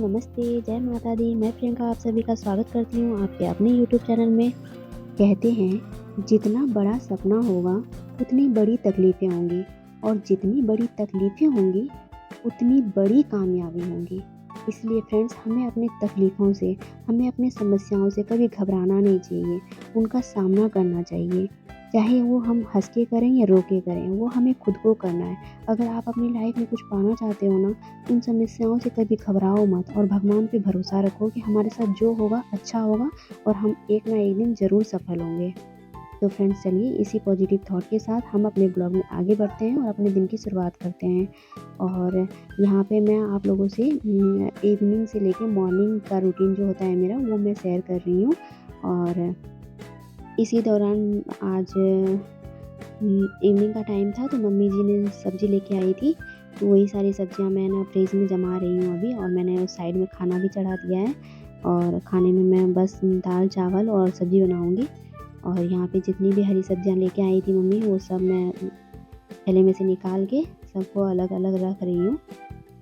नमस्ते, जय माता दी। मैं प्रियंका आप सभी का स्वागत करती हूँ आपके अपने यूट्यूब चैनल में। कहते हैं जितना बड़ा सपना होगा उतनी बड़ी तकलीफ़ें होंगी और जितनी बड़ी तकलीफ़ें होंगी उतनी बड़ी कामयाबी होंगी। इसलिए फ्रेंड्स हमें अपनी तकलीफ़ों से, हमें अपनी समस्याओं से कभी घबराना नहीं चाहिए, उनका सामना करना चाहिए। चाहे वो हम हँस के करें या रो के करें, वो हमें खुद को करना है। अगर आप अपनी लाइफ़ में कुछ पाना चाहते हो ना, उन समस्याओं से कभी घबराओ मत और भगवान पे भरोसा रखो कि हमारे साथ जो होगा अच्छा होगा और हम एक ना एक दिन ज़रूर सफल होंगे। तो फ्रेंड्स चलिए इसी पॉजिटिव थॉट के साथ हम अपने ब्लॉग में आगे बढ़ते हैं और अपने दिन की शुरुआत करते हैं। और यहाँ पे मैं आप लोगों से इवनिंग से लेके मॉर्निंग का रूटीन जो होता है मेरा वो मैं शेयर कर रही हूँ। और इसी दौरान आज इवनिंग का टाइम था तो मम्मी जी ने सब्ज़ी लेके आई थी, तो वही सारी सब्जियां मैं ना फ्रिज में जमा रही हूँ अभी। और मैंने उस साइड में खाना भी चढ़ा दिया है और खाने में मैं बस दाल चावल और सब्ज़ी बनाऊँगी। और यहाँ पे जितनी भी हरी सब्जियां लेके आई थी मम्मी वो सब मैं थैले में से निकाल के सबको अलग-अलग रख रही हूँ।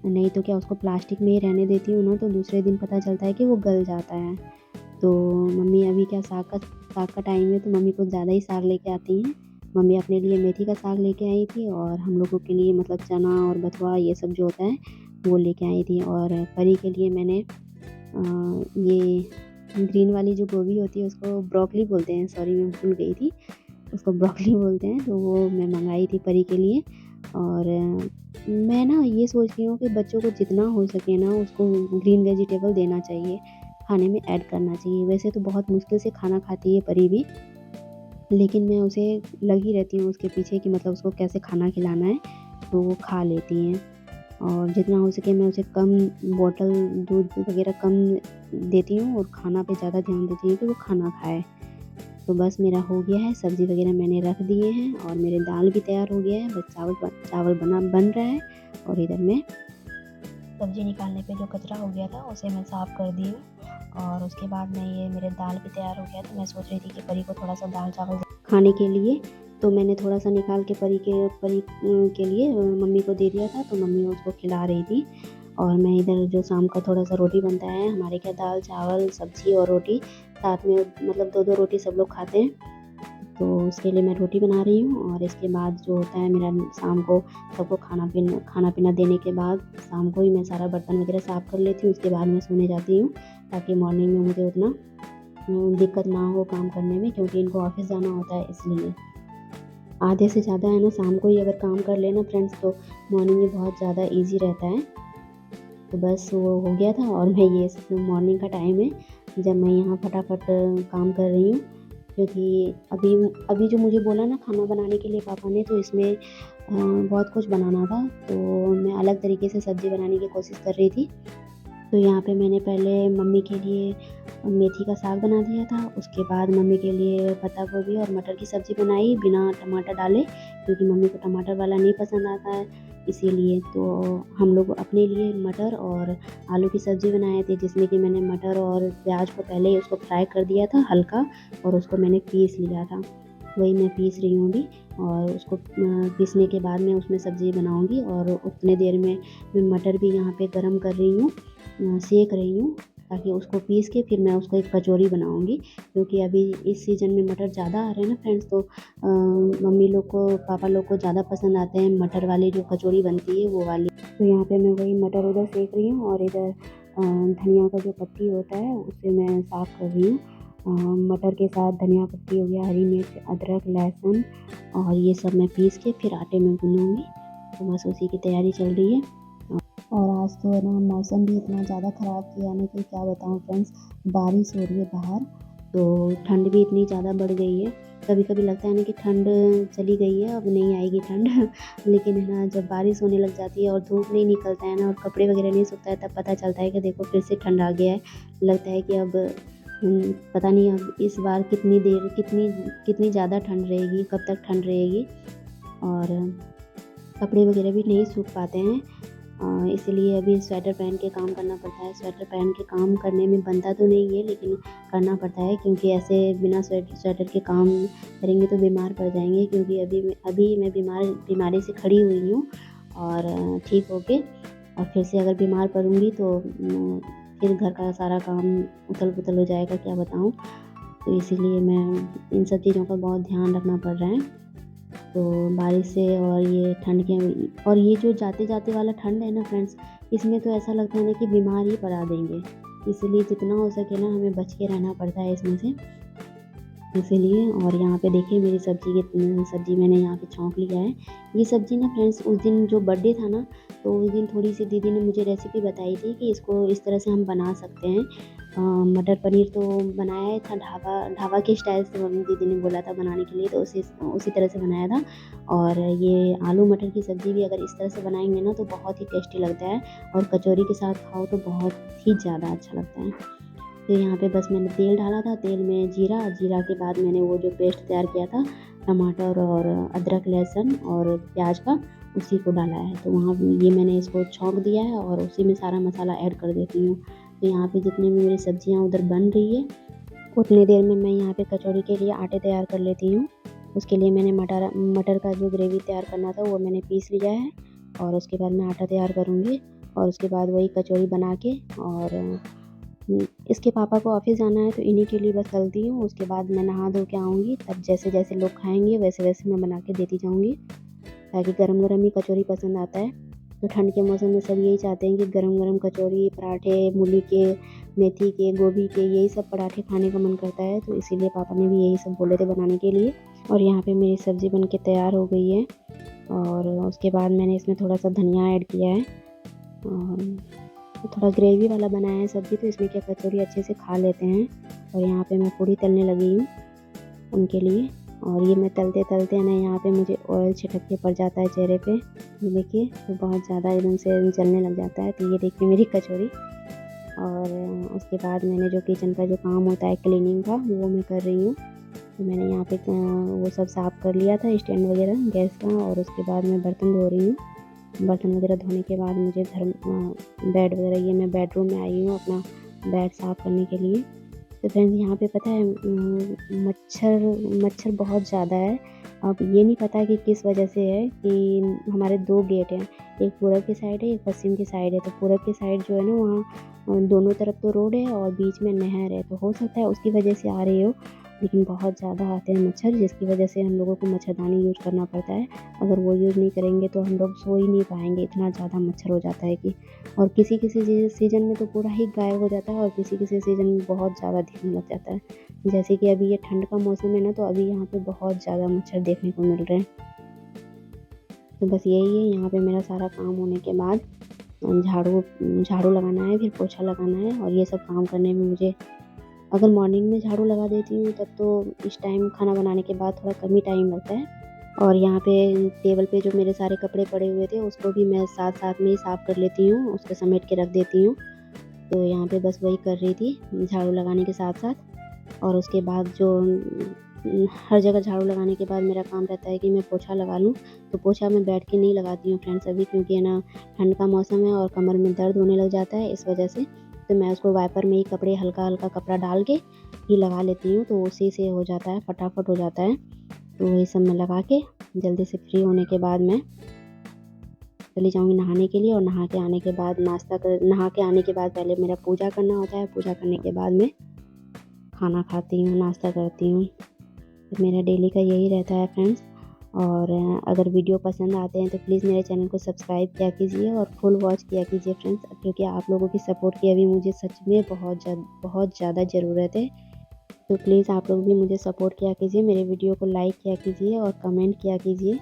नहीं तो क्या उसको प्लास्टिक में ही रहने देती हूँ ना तो दूसरे दिन पता चलता है कि वो गल जाता है। तो मम्मी अभी क्या साग का टाइम है तो मम्मी कुछ ज़्यादा ही साग लेके आती हैं। मम्मी अपने लिए मेथी का साग लेके आई थी और हम लोगों के लिए मतलब चना और बथुआ ये सब जो होता है वो लेके आई थी। और परी के लिए मैंने ये ग्रीन वाली जो गोभी होती है उसको ब्रोकली बोलते हैं, सॉरी मैं भूल गई थी, उसको ब्रोकली बोलते हैं, तो वो मैं मंगाई थी परी के लिए। और मैं ना ये सोच रही हूँ कि बच्चों को जितना हो सके ना उसको ग्रीन वेजिटेबल देना चाहिए, खाने में ऐड करना चाहिए। वैसे तो बहुत मुश्किल से खाना खाती है परी भी, लेकिन मैं उसे लगी रहती हूँ उसके पीछे कि मतलब उसको कैसे खाना खिलाना है, तो वो खा लेती हैं। और जितना हो सके मैं उसे कम बॉटल दूध वगैरह कम देती हूँ और खाना पे ज़्यादा ध्यान देती हूँ कि वो खाना खाए। तो बस मेरा हो गया है, सब्ज़ी वगैरह मैंने रख दिए हैं और मेरे दाल भी तैयार हो गया है, बस चावल बन रहा है। और इधर मैं सब्ज़ी निकालने पे जो कचरा हो गया था उसे मैं साफ़ कर दी हूँ। और उसके बाद मैं ये मेरे दाल भी तैयार हो गया, तो मैं सोच रही थी कि परी को थोड़ा सा दाल चावल खाने के लिए, तो मैंने थोड़ा सा निकाल के परी के लिए मम्मी को दे दिया था, तो मम्मी उसको खिला रही थी। और मैं इधर जो शाम का थोड़ा सा रोटी बनता है हमारे क्या, दाल चावल सब्ज़ी और रोटी साथ में, मतलब 2-2 रोटी सब लोग खाते हैं, तो उसके लिए मैं रोटी बना रही हूँ। और इसके बाद जो होता है मेरा शाम को सबको खाना पीना देने के बाद शाम को ही मैं सारा बर्तन वगैरह साफ़ कर लेती हूँ। उसके बाद मैं सोने जाती हूँ ताकि मॉर्निंग में मुझे उतना दिक्कत ना हो काम करने में, क्योंकि इनको ऑफ़िस जाना होता है इसलिए। आधे से ज़्यादा है ना शाम को ही अगर काम कर लेना फ्रेंड्स तो मॉर्निंग में बहुत ज़्यादा ईज़ी रहता है। तो बस वो हो गया था और मैं ये मॉर्निंग का टाइम है जब मैं यहाँ फटाफट काम कर रही हूँ, क्योंकि अभी अभी जो मुझे बोला ना खाना बनाने के लिए पापा ने, तो इसमें बहुत कुछ बनाना था, तो मैं अलग तरीके से सब्ज़ी बनाने की कोशिश कर रही थी। तो यहाँ पे मैंने पहले मम्मी के लिए मेथी का साग बना दिया था, उसके बाद मम्मी के लिए पत्ता गोभी और मटर की सब्ज़ी बनाई बिना टमाटर डाले, क्योंकि मम्मी को टमाटर वाला नहीं पसंद आता है इसीलिए। तो हम लोग अपने लिए मटर और आलू की सब्ज़ी बनाए थे, जिसमें कि मैंने मटर और प्याज को पहले ही उसको फ्राई कर दिया था हल्का, और उसको मैंने पीस लिया था। वही मैं पीस रही हूँ अभी, और उसको पीसने के बाद मैं उसमें सब्ज़ी बनाऊँगी। और उतने देर में मैं मटर भी यहाँ पे गरम कर रही हूँ, सेंक रही हूँ, ताकि उसको पीस के फिर मैं उसको एक कचौरी बनाऊँगी, क्योंकि अभी इस सीज़न में मटर ज़्यादा आ रहे हैं ना फ्रेंड्स, तो मम्मी लोग को पापा लोग को ज़्यादा पसंद आते हैं मटर वाली जो कचौरी बनती है वो वाली। तो यहाँ पे मैं वही मटर उधर सेंक रही हूँ और इधर धनिया का जो पत्ती होता है उसे मैं साफ़ कर रही हूँ। मटर के साथ धनिया पत्ती हो गया, हरी मिर्च, अदरक, लहसुन और ये सब मैं पीस के फिर आटे में गूँथूँगी। तो बस उसी की तैयारी चल रही है। और आज तो है ना मौसम भी इतना ज़्यादा ख़राब किया ना कि क्या बताऊँ फ्रेंड्स, बारिश हो रही है बाहर, तो ठंड भी इतनी ज़्यादा बढ़ गई है। कभी-कभी लगता है ना कि ठंड चली गई है, अब नहीं आएगी ठंड लेकिन है ना जब बारिश होने लग जाती है और धूप नहीं निकलता है ना और कपड़े वगैरह नहीं सूखता है, तब पता चलता है कि देखो फिर से ठंड आ गया है। लगता है कि अब पता नहीं अब इस बार कितनी ज़्यादा ठंड रहेगी, कब तक ठंड रहेगी। और कपड़े वगैरह भी नहीं सूख पाते हैं, इसीलिए अभी स्वेटर पहन के काम करना पड़ता है। स्वेटर पहन के काम करने में बनता तो नहीं है, लेकिन करना पड़ता है, क्योंकि ऐसे बिना स्वेटर के काम करेंगे तो बीमार पड़ जाएंगे। क्योंकि अभी मैं बीमारी से खड़ी हुई हूँ और ठीक होके और फिर से अगर बीमार पड़ूँगी तो फिर घर का सारा काम उथल-पुथल हो जाएगा, क्या बताऊँ। तो इसीलिए मैं इन सब चीज़ों का बहुत ध्यान रखना पड़ रहा है। तो बारिश से और ये ठंड के और ये जो जाते-जाते वाला ठंड है ना फ्रेंड्स, इसमें तो ऐसा लगता है ना कि बीमार ही पड़ा देंगे। इसीलिए जितना हो सके ना हमें बच के रहना पड़ता है इसमें से। इसीलिए और यहाँ पे देखिए मेरी सब्ज़ी मैंने यहाँ पे छौंक लिया है। ये सब्ज़ी ना फ्रेंड्स उस दिन जो बर्थडे था ना, तो उस दिन थोड़ी-सी दीदी ने मुझे रेसिपी बताई थी कि इसको इस तरह से हम बना सकते हैं। मटर पनीर तो बनाया ही था ढाबा के स्टाइल से मम्मी दीदी ने बोला था बनाने के लिए, तो उसी तरह से बनाया था। और ये आलू मटर की सब्ज़ी भी अगर इस तरह से बनाएँगे ना तो बहुत ही टेस्टी लगता है और कचौरी के साथ खाओ तो बहुत ही ज़्यादा अच्छा लगता है। तो यहाँ पे बस मैंने तेल डाला था, तेल में जीरा के बाद मैंने वो जो पेस्ट तैयार किया था टमाटर और अदरक, लहसुन और प्याज का, उसी को डाला है। तो वहाँ ये मैंने इसको छौंक दिया है और उसी में सारा मसाला ऐड कर देती हूँ। तो यहाँ पे जितनी भी मेरी सब्जियाँ उधर बन रही है, उतनी देर में मैं यहाँ पे कचौड़ी के लिए आटे तैयार कर लेती हूँ। उसके लिए मैंने मटर का जो ग्रेवी तैयार करना था वो मैंने पीस लिया है और उसके बाद मैं आटा तैयार करूँगी और उसके बाद वही कचौड़ी बना के और इसके पापा को ऑफ़िस जाना है तो इन्हीं के लिए बस तलती हूँ। उसके बाद मैं नहा धो के आऊँगी, तब जैसे-जैसे लोग खाएँगे वैसे-वैसे मैं बना के देती जाऊँगी, ताकि गरम-गरम ही कचौरी पसंद आता है। तो ठंड के मौसम में सब यही चाहते हैं कि गरम-गरम कचौरी, पराठे, मूली के, मेथी के, गोभी के, यही सब पराठे खाने का मन करता है। तो इसीलिए पापा ने भी यही सब बोले थे बनाने के लिए। और यहाँ पे मेरी सब्ज़ी बन के तैयार हो गई है और उसके बाद मैंने इसमें थोड़ा-सा धनिया ऐड किया है और तो थोड़ा ग्रेवी वाला बनाया है सब्ज़ी, तो इसमें क्या कचौरी अच्छे से खा लेते हैं। और यहाँ पे मैं पूड़ी तलने लगी हूँ उनके लिए और ये मैं तलते-तलते ना यहाँ पे मुझे ऑयल छिटक के पड़ जाता है चेहरे पे। ये देखिए तो बहुत ज़्यादा एकदम से जलने लग जाता है। तो ये देखिए मेरी कचौरी और उसके बाद मैंने जो किचन का जो काम होता है क्लीनिंग का, वो मैं कर रही हूँ। तो मैंने यहाँ पे वो सब साफ़ कर लिया था स्टैंड वगैरह गैस का और उसके बाद मैं बर्तन धो रही हूँ। बर्तन वगैरह धोने के बाद मुझे बेड वगैरह ये मैं बेडरूम में आई हूँ अपना बेड साफ़ करने के लिए। तो फ्रेंड्स यहाँ पे पता है मच्छर बहुत ज़्यादा है। अब ये नहीं पता कि किस वजह से है कि हमारे 2 गेट हैं, एक पूरब की साइड है, एक पश्चिम की साइड है। तो पूरब की साइड जो है ना वहाँ दोनों तरफ तो रोड है और बीच में नहर है, तो हो सकता है उसकी वजह से आ रही हो। लेकिन बहुत ज़्यादा आते हैं मच्छर, जिसकी वजह से हम लोगों को मच्छरदानी यूज़ करना पड़ता है। अगर वो यूज़ नहीं करेंगे तो हम लोग सो ही नहीं पाएँगे, इतना ज़्यादा मच्छर हो जाता है कि और किसी-किसी सीज़न में तो पूरा ही गायब हो जाता है और किसी-किसी सीज़न में बहुत ज़्यादा दिखने लग जाता है। जैसे कि अभी ये ठंड का मौसम है ना, तो अभी यहाँ पे बहुत ज़्यादा मच्छर देखने को मिल रहे हैं। तो बस यही है, यहाँ पे मेरा सारा काम होने के बाद झाड़ू लगाना है, फिर पोछा लगाना है और ये सब काम करने में मुझे अगर मॉर्निंग में झाड़ू लगा देती हूँ तब तो इस टाइम खाना बनाने के बाद थोड़ा कम ही टाइम लगता है। और यहाँ पे टेबल पे जो मेरे सारे कपड़े पड़े हुए थे उसको भी मैं साथ-साथ में ही साफ़ कर लेती हूँ, उसको समेट के रख देती हूँ। तो यहाँ पे बस वही कर रही थी, झाड़ू लगाने के साथ-साथ। और उसके बाद जो हर जगह झाड़ू लगाने के बाद मेरा काम रहता है कि मैं पोछा लगा लूँ। तो पोछा मैं बैठ के नहीं लगाती हूँ फ्रेंड्स अभी, क्योंकि है ना ठंड का मौसम है और कमर में दर्द होने लग जाता है, इस वजह से। तो मैं उसको वाइपर में ही कपड़े हल्का-हल्का कपड़ा डाल के ही लगा लेती हूँ, तो उसी से हो जाता है, फटाफट हो जाता है। तो वही सब मैं लगा के जल्दी से फ्री होने के बाद मैं चली जाऊँगी नहाने के लिए और नहा के आने के बाद नहा के आने के बाद पहले मेरा पूजा करना होता है। पूजा करने के बाद मैं खाना खाती हूँ, नाश्ता करती हूँ। तो मेरा डेली का यही रहता है फ्रेंड्स। और अगर वीडियो पसंद आते हैं तो प्लीज़ मेरे चैनल को सब्सक्राइब किया कीजिए और फुल वॉच किया कीजिए फ्रेंड्स, क्योंकि आप लोगों की सपोर्ट की अभी मुझे सच में बहुत ज़्यादा ज़रूरत है। तो प्लीज़ आप लोग भी मुझे सपोर्ट किया कीजिए, मेरे वीडियो को लाइक किया कीजिए और कमेंट किया कीजिए,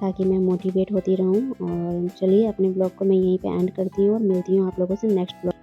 ताकि मैं मोटिवेट होती रहूँ। और चलिए अपने ब्लॉग को मैं यहीं पे एंड करती हूँ और मिलती हूँ आप लोगों से नेक्स्ट ब्लॉग।